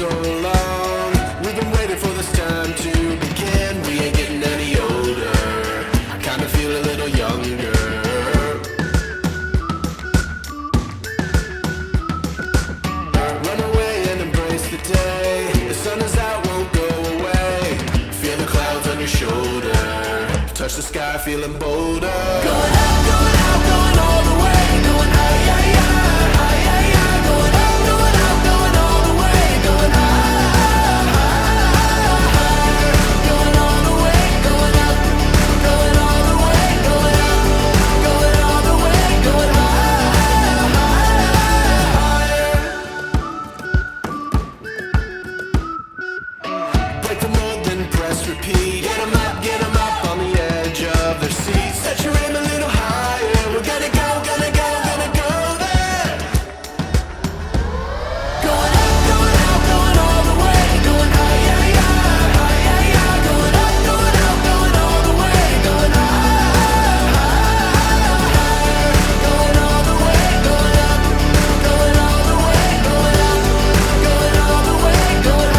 so long. We've been waiting for this time to begin. We ain't getting any older. I kinda feel a little younger. Run away and embrace the day. The sun is out, won't go away. Feel the clouds on your shoulder. Touch the sky, feeling bolder. Going up, going out, going all the way. Going high, yeah, yeah, high, yeah, yeah. Going up, going out, going all the way. Going high, higher. Going all the way, going up. Going all the way, going up. Going all the way, going higher. Break the mold, then press repeat. Get 'em up on the edge of their seats. Set your aim a little higher. We're gonna go, gonna go, gonna go there. Going up, going out, going all the way. Going high, yeah, yeah, high, yeah, yeah. Going up, going out, going all the way. Going higher. Going all the way, going up. Going all the way, going up. Going all the way, going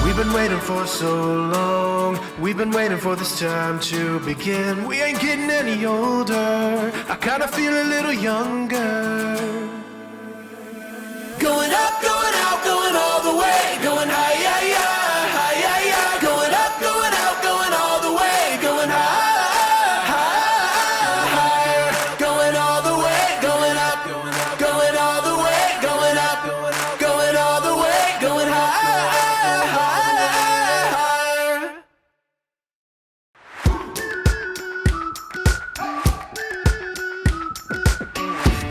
We've been waiting for so long. We've been waiting for this time to begin. We ain't getting any older. I kinda feel a little younger. Going up, going out, going all the way. Going high, yeah, yeah, high, yeah, yeah. Going up, going out, going all the way. Going higher. Going all the way, going up. Going all the way, going up. Going all the way, going higher.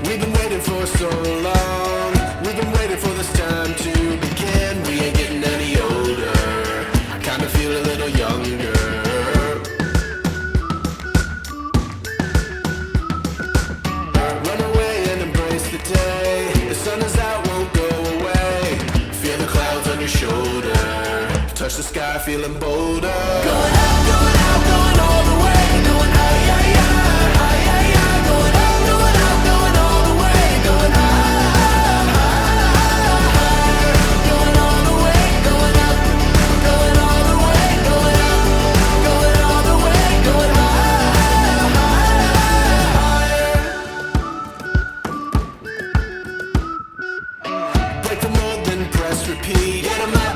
We've been waiting for so long. We've been waiting for this time to begin. We ain't getting any older. I kinda feel a little younger. Run away and embrace the day. The sun is out, won't go away. Feel the clouds on your shoulder. Touch the sky, feeling bolder. Going up, going out, going all the way. Going high, yeah, yeah, high, yeah, yeah. Going up, going out, going all the way. Going higher. Going all the way, going up. Going all the way, going up. Going all the way, going higher. Break the mold, then press repeat. Get 'em out.